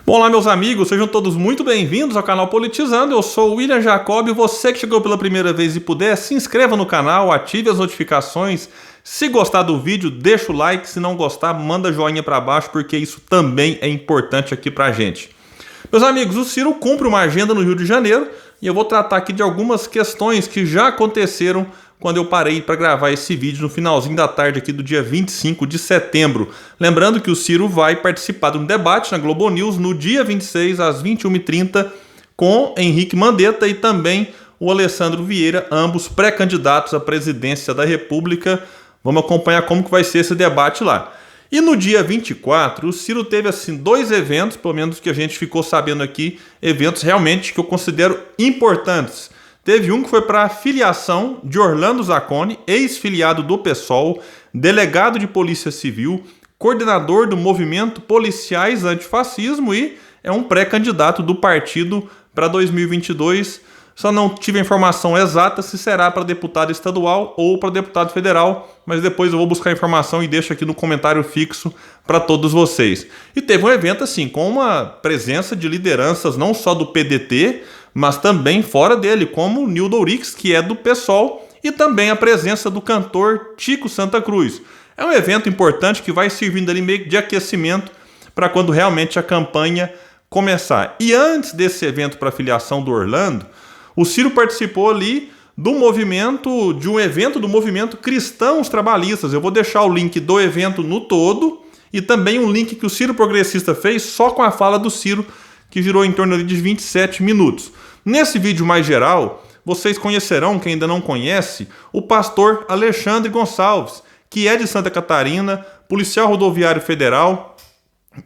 Olá, meus amigos, sejam todos muito bem-vindos ao canal Politizando. Eu sou o William Jacob. Você que chegou pela primeira vez e puder, se inscreva no canal, ative as notificações. Se gostar do vídeo, deixa o like. Se não gostar, manda joinha para baixo, porque isso também é importante aqui pra gente. Meus amigos, o Ciro cumpre uma agenda no Rio de Janeiro e eu vou tratar aqui de algumas questões que já aconteceram quando eu parei para gravar esse vídeo no finalzinho da tarde aqui do dia 25 de setembro. Lembrando que o Ciro vai participar de um debate na Globo News no dia 26, às 21h30, com Henrique Mandetta e também o Alessandro Vieira, ambos pré-candidatos à presidência da República. Vamos acompanhar como que vai ser esse debate lá. E no dia 24, o Ciro teve assim dois eventos, pelo menos que a gente ficou sabendo aqui, eventos realmente que eu considero importantes. Teve um que foi para a filiação de Orlando Zacconi, ex-filiado do PSOL, delegado de Polícia Civil, coordenador do movimento Policiais Antifascismo e é um pré-candidato do partido para 2022. Só não tive a informação exata se será para deputado estadual ou para deputado federal, mas depois eu vou buscar a informação e deixo aqui no comentário fixo para todos vocês. E teve um evento assim, com uma presença de lideranças não só do PDT, mas também fora dele, como o Nildo Ourix, que é do PSOL, e também a presença do cantor Tico Santa Cruz. É um evento importante que vai servindo ali meio de aquecimento para quando realmente a campanha começar. E antes desse evento para a filiação do Orlando, o Ciro participou ali de um evento do movimento Cristãos Trabalhistas. Eu vou deixar o link do evento no todo e também um link que o Ciro Progressista fez só com a fala do Ciro, que girou em torno ali de 27 minutos. Nesse vídeo mais geral, vocês conhecerão, quem ainda não conhece, o pastor Alexandre Gonçalves, que é de Santa Catarina, policial rodoviário federal,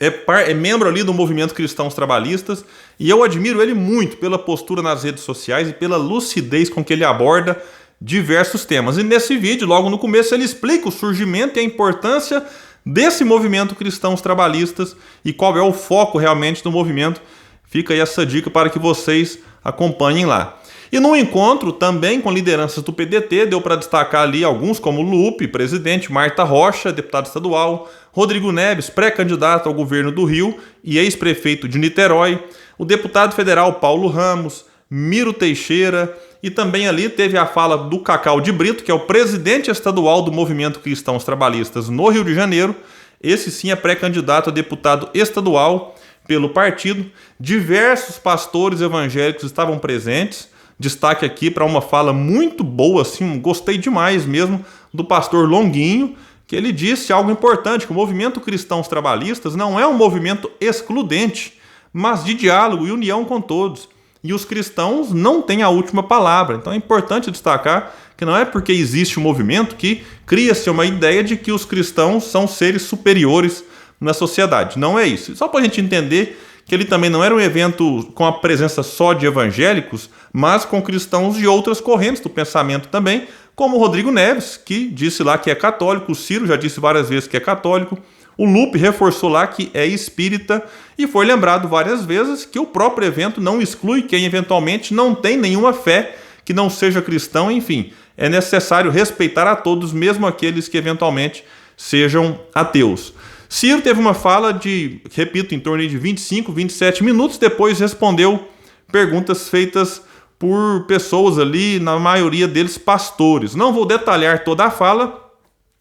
é membro ali do movimento Cristãos Trabalhistas, e eu admiro ele muito pela postura nas redes sociais e pela lucidez com que ele aborda diversos temas. E nesse vídeo, logo no começo, ele explica o surgimento e a importância desse movimento Cristãos Trabalhistas e qual é o foco realmente do movimento. Fica aí essa dica para que vocês acompanhem lá. E no encontro, também com lideranças do PDT, deu para destacar ali alguns como Lupe, presidente, Marta Rocha, deputado estadual, Rodrigo Neves, pré-candidato ao governo do Rio e ex-prefeito de Niterói, o deputado federal Paulo Ramos, Miro Teixeira, e também ali teve a fala do Cacau de Brito, que é o presidente estadual do movimento Cristãos Trabalhistas no Rio de Janeiro. Esse sim é pré-candidato a deputado estadual pelo partido. Diversos pastores evangélicos estavam presentes. Destaque aqui para uma fala muito boa, assim, gostei demais mesmo, do pastor Longuinho, que ele disse algo importante, que o movimento Cristãos Trabalhistas não é um movimento excludente, mas de diálogo e união com todos. E os cristãos não têm a última palavra. Então é importante destacar que não é porque existe um movimento que cria-se uma ideia de que os cristãos são seres superiores na sociedade. Não é isso. Só para a gente entender que ele também não era um evento com a presença só de evangélicos, mas com cristãos de outras correntes do pensamento também, como o Rodrigo Neves, que disse lá que é católico, o Ciro já disse várias vezes que é católico, o Lupe reforçou lá que é espírita e foi lembrado várias vezes que o próprio evento não exclui quem eventualmente não tem nenhuma fé, que não seja cristão, enfim, é necessário respeitar a todos, mesmo aqueles que eventualmente sejam ateus. Ciro teve uma fala de, repito, em torno de 25, 27 minutos, depois respondeu perguntas feitas por pessoas ali, na maioria deles pastores. Não vou detalhar toda a fala,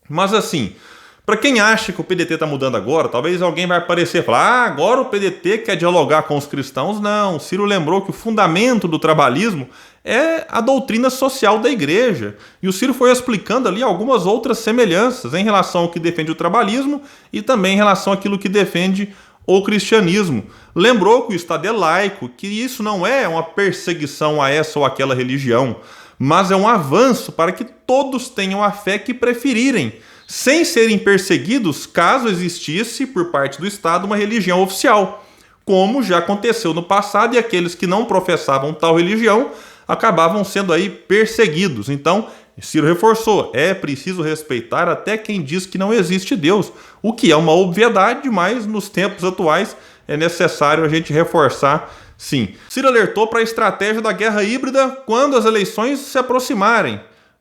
mas assim, para quem acha que o PDT está mudando agora, talvez alguém vai aparecer e falar, agora o PDT quer dialogar com os cristãos. Não, Ciro lembrou que o fundamento do trabalhismo é a doutrina social da igreja. E o Ciro foi explicando ali algumas outras semelhanças em relação ao que defende o trabalhismo e também em relação àquilo que defende o cristianismo. Lembrou que o Estado é laico, que isso não é uma perseguição a essa ou aquela religião, mas é um avanço para que todos tenham a fé que preferirem, sem serem perseguidos caso existisse por parte do Estado uma religião oficial, como já aconteceu no passado e aqueles que não professavam tal religião acabavam sendo aí perseguidos. Então, Ciro reforçou, é preciso respeitar até quem diz que não existe Deus, o que é uma obviedade, mas nos tempos atuais é necessário a gente reforçar, sim. Ciro alertou para a estratégia da guerra híbrida quando as eleições se aproximarem.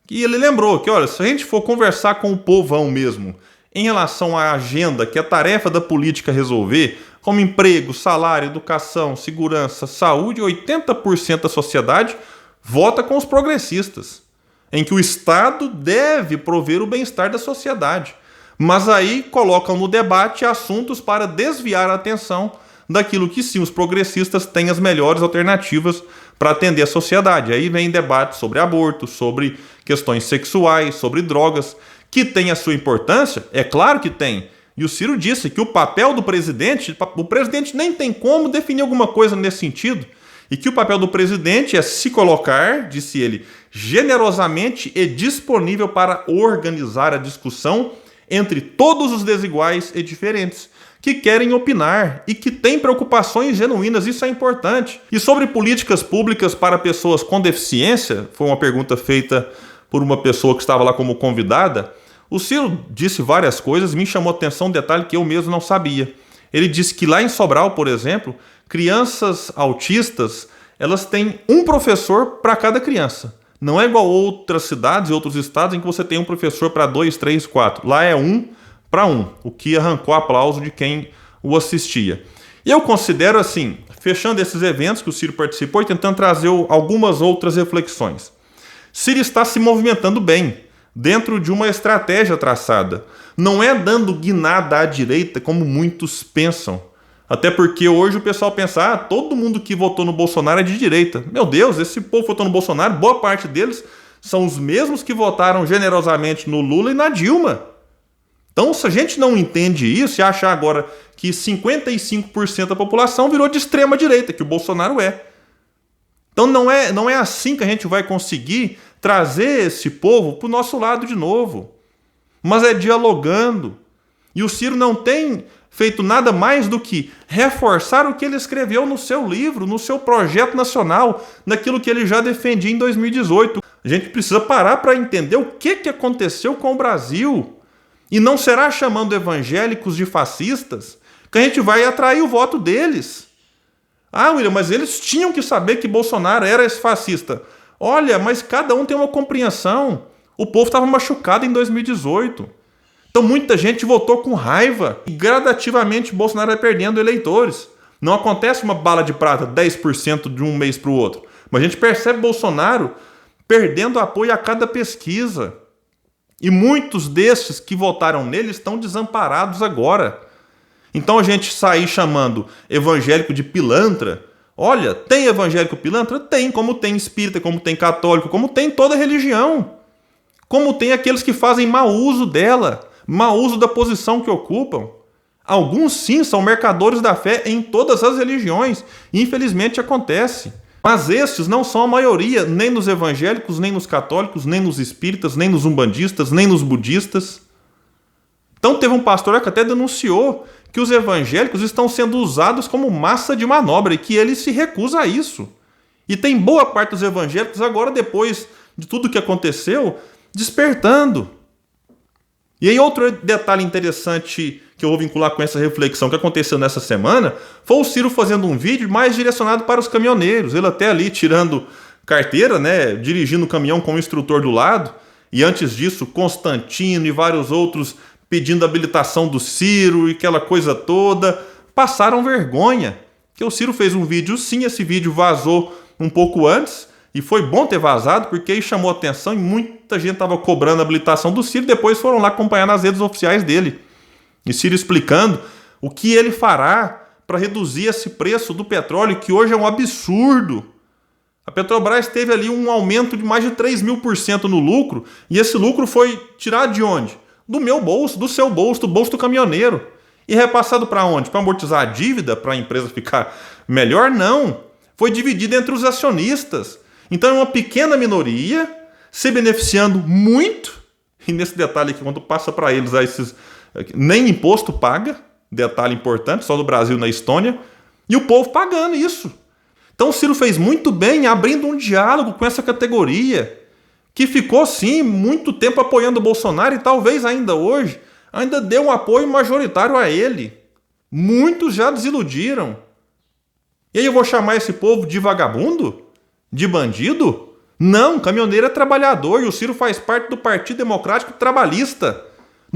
E ele lembrou que, olha, se a gente for conversar com o povão mesmo em relação à agenda, que é tarefa da política resolver, como emprego, salário, educação, segurança, saúde, 80% da sociedade vota com os progressistas, em que o Estado deve prover o bem-estar da sociedade. Mas aí colocam no debate assuntos para desviar a atenção daquilo que sim os progressistas têm as melhores alternativas para atender a sociedade. Aí vem debate sobre aborto, sobre questões sexuais, sobre drogas, que tem a sua importância, é claro que tem. E o Ciro disse que o papel do presidente, o presidente nem tem como definir alguma coisa nesse sentido, e que o papel do presidente é se colocar, disse ele, generosamente e disponível para organizar a discussão entre todos os desiguais e diferentes, que querem opinar e que têm preocupações genuínas, isso é importante. E sobre políticas públicas para pessoas com deficiência, foi uma pergunta feita por uma pessoa que estava lá como convidada, o Ciro disse várias coisas, me chamou a atenção um detalhe que eu mesmo não sabia. Ele disse que lá em Sobral, por exemplo, crianças autistas, elas têm um professor para cada criança. Não é igual outras cidades e outros estados em que você tem um professor para 2, 3, 4. Lá é 1 para 1, o que arrancou aplauso de quem o assistia. E eu considero assim, fechando esses eventos que o Ciro participou e tentando trazer algumas outras reflexões. Ciro está se movimentando bem, dentro de uma estratégia traçada. Não é dando guinada à direita, como muitos pensam. Até porque hoje o pessoal pensa, todo mundo que votou no Bolsonaro é de direita. Meu Deus, esse povo que votou no Bolsonaro, boa parte deles são os mesmos que votaram generosamente no Lula e na Dilma. Então, se a gente não entende isso e achar agora que 55% da população virou de extrema direita, que o Bolsonaro é. Então não é assim que a gente vai conseguir trazer esse povo para o nosso lado de novo. Mas é dialogando. E o Ciro não tem feito nada mais do que reforçar o que ele escreveu no seu livro, no seu projeto nacional, naquilo que ele já defendia em 2018. A gente precisa parar para entender o que aconteceu com o Brasil. E não será chamando evangélicos de fascistas que a gente vai atrair o voto deles. William, mas eles tinham que saber que Bolsonaro era esse fascista. Olha, mas cada um tem uma compreensão. O povo estava machucado em 2018. Então muita gente votou com raiva e gradativamente Bolsonaro vai perdendo eleitores. Não acontece uma bala de prata, 10% de um mês para o outro. Mas a gente percebe Bolsonaro perdendo apoio a cada pesquisa. E muitos desses que votaram nele estão desamparados agora. Então a gente sair chamando evangélico de pilantra, olha, tem evangélico pilantra? Tem, como tem espírita, como tem católico, como tem toda religião. Como tem aqueles que fazem mau uso dela, mau uso da posição que ocupam. Alguns sim são mercadores da fé em todas as religiões, e infelizmente acontece. Mas estes não são a maioria, nem nos evangélicos, nem nos católicos, nem nos espíritas, nem nos umbandistas, nem nos budistas. Então teve um pastor que até denunciou que os evangélicos estão sendo usados como massa de manobra e que ele se recusa a isso. E tem boa parte dos evangélicos agora, depois de tudo que aconteceu, despertando. E aí outro detalhe interessante que eu vou vincular com essa reflexão que aconteceu nessa semana foi o Ciro fazendo um vídeo mais direcionado para os caminhoneiros. Ele até ali tirando carteira, dirigindo o caminhão com o instrutor do lado. E antes disso, Constantino e vários outros pedindo a habilitação do Ciro e aquela coisa toda. Passaram vergonha. Que o Ciro fez um vídeo, sim, esse vídeo vazou um pouco antes. E foi bom ter vazado, porque aí chamou atenção e muita gente estava cobrando a habilitação do Ciro. Depois foram lá acompanhar nas redes oficiais dele. E Ciro explicando o que ele fará para reduzir esse preço do petróleo, que hoje é um absurdo. A Petrobras teve ali um aumento de mais de 3.000% no lucro, e esse lucro foi tirado de onde? Do meu bolso, do seu bolso, do bolso do caminhoneiro. E repassado para onde? Para amortizar a dívida, para a empresa ficar melhor? Não. Foi dividido entre os acionistas. Então é uma pequena minoria se beneficiando muito, e nesse detalhe aqui, quando passa para eles, nem imposto paga, detalhe importante, só no Brasil e na Estônia, e o povo pagando isso. Então o Ciro fez muito bem abrindo um diálogo com essa categoria, que ficou sim muito tempo apoiando o Bolsonaro e talvez ainda hoje, ainda deu um apoio majoritário a ele. Muitos já desiludiram. E aí eu vou chamar esse povo de vagabundo? De bandido? Não, caminhoneiro é trabalhador e o Ciro faz parte do Partido Democrático Trabalhista.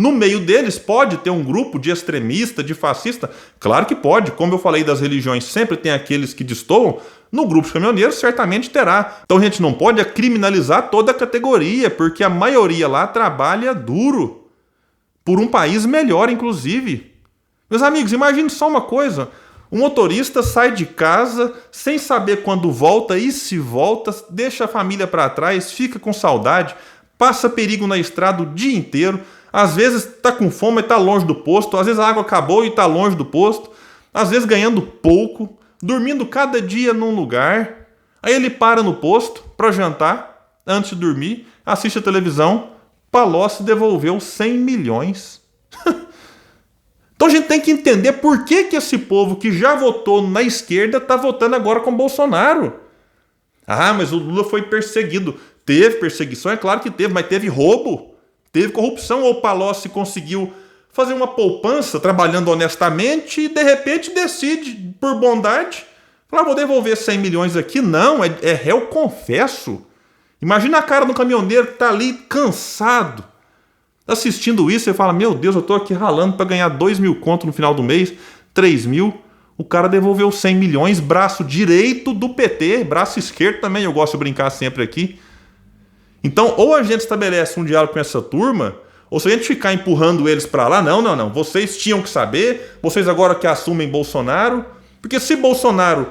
No meio deles pode ter um grupo de extremista, de fascista? Claro que pode. Como eu falei das religiões, sempre tem aqueles que destoam. No grupo de caminhoneiros certamente terá. Então a gente não pode criminalizar toda a categoria, porque a maioria lá trabalha duro. Por um país melhor, inclusive. Meus amigos, imagine só uma coisa. O motorista sai de casa sem saber quando volta e se volta, deixa a família para trás, fica com saudade, passa perigo na estrada o dia inteiro. Às vezes está com fome e está longe do posto, às vezes a água acabou e está longe do posto, às vezes ganhando pouco, dormindo cada dia num lugar. Aí ele para no posto para jantar, antes de dormir, assiste a televisão, Palocci devolveu 100 milhões. Então a gente tem que entender por que esse povo que já votou na esquerda está votando agora com Bolsonaro. Ah, mas o Lula foi perseguido. Teve perseguição, é claro que teve, mas teve roubo. Teve corrupção, ou o Palocci conseguiu fazer uma poupança trabalhando honestamente e de repente decide, por bondade, falar, vou devolver 100 milhões aqui. Não, é réu confesso. Imagina a cara do caminhoneiro que está ali cansado, assistindo isso e fala, meu Deus, eu estou aqui ralando para ganhar 2 mil conto no final do mês, 3 mil. O cara devolveu 100 milhões, braço direito do PT, braço esquerdo também, eu gosto de brincar sempre aqui. Então, ou a gente estabelece um diálogo com essa turma, ou se a gente ficar empurrando eles para lá, não, vocês tinham que saber, vocês agora que assumem Bolsonaro, porque se Bolsonaro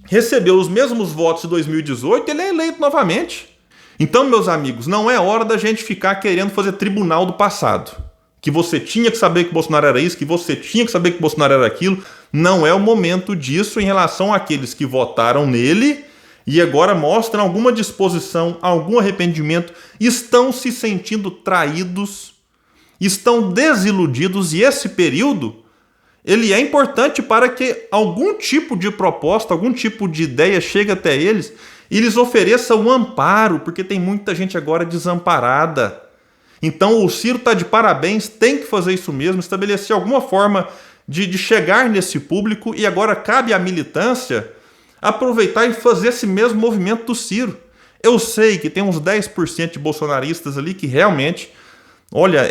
recebeu os mesmos votos de 2018, ele é eleito novamente. Então, meus amigos, não é hora da gente ficar querendo fazer tribunal do passado. Que você tinha que saber que Bolsonaro era isso, que você tinha que saber que Bolsonaro era aquilo. Não é o momento disso em relação àqueles que votaram nele e agora mostram alguma disposição, algum arrependimento, estão se sentindo traídos, estão desiludidos, e esse período ele é importante para que algum tipo de proposta, algum tipo de ideia chegue até eles e lhes ofereça um amparo, porque tem muita gente agora desamparada. Então o Ciro está de parabéns, tem que fazer isso mesmo, estabelecer alguma forma de chegar nesse público, e agora cabe à militância aproveitar e fazer esse mesmo movimento do Ciro. Eu sei que tem uns 10% de bolsonaristas ali que realmente, olha,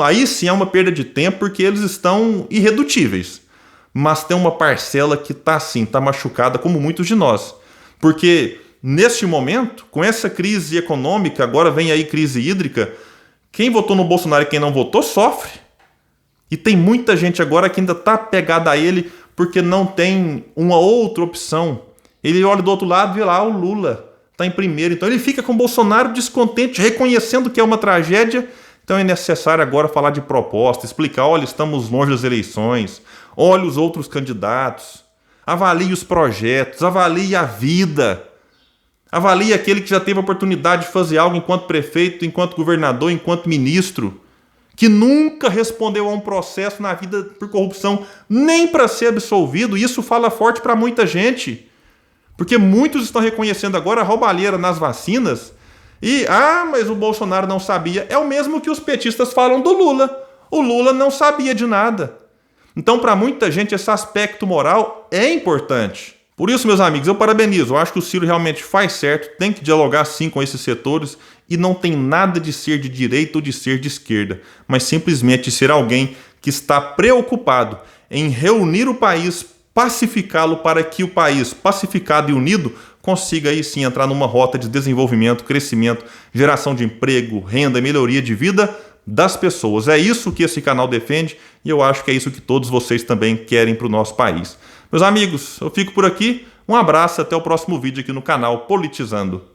aí sim é uma perda de tempo, porque eles estão irredutíveis. Mas tem uma parcela que está assim, está machucada, como muitos de nós. Porque neste momento, com essa crise econômica, agora vem aí crise hídrica, quem votou no Bolsonaro e quem não votou sofre. E tem muita gente agora que ainda está pegada a ele porque não tem uma outra opção. Ele olha do outro lado e vê lá, o Lula está em primeiro. Então ele fica com o Bolsonaro descontente, reconhecendo que é uma tragédia. Então é necessário agora falar de proposta, explicar, olha, estamos longe das eleições, olha os outros candidatos, avalie os projetos, avalie a vida, avalie aquele que já teve a oportunidade de fazer algo enquanto prefeito, enquanto governador, enquanto ministro, que nunca respondeu a um processo na vida por corrupção, nem para ser absolvido. Isso fala forte para muita gente, porque muitos estão reconhecendo agora a roubalheira nas vacinas e, mas o Bolsonaro não sabia. É o mesmo que os petistas falam do Lula. O Lula não sabia de nada. Então, para muita gente, esse aspecto moral é importante. Por isso, meus amigos, eu parabenizo. Eu acho que o Ciro realmente faz certo, tem que dialogar sim com esses setores, e não tem nada de ser de direita ou de ser de esquerda, mas simplesmente ser alguém que está preocupado em reunir o país, pacificá-lo, para que o país, pacificado e unido, consiga aí sim entrar numa rota de desenvolvimento, crescimento, geração de emprego, renda e melhoria de vida das pessoas. É isso que esse canal defende, e eu acho que é isso que todos vocês também querem para o nosso país. Meus amigos, eu fico por aqui. Um abraço, até o próximo vídeo aqui no canal Politizando.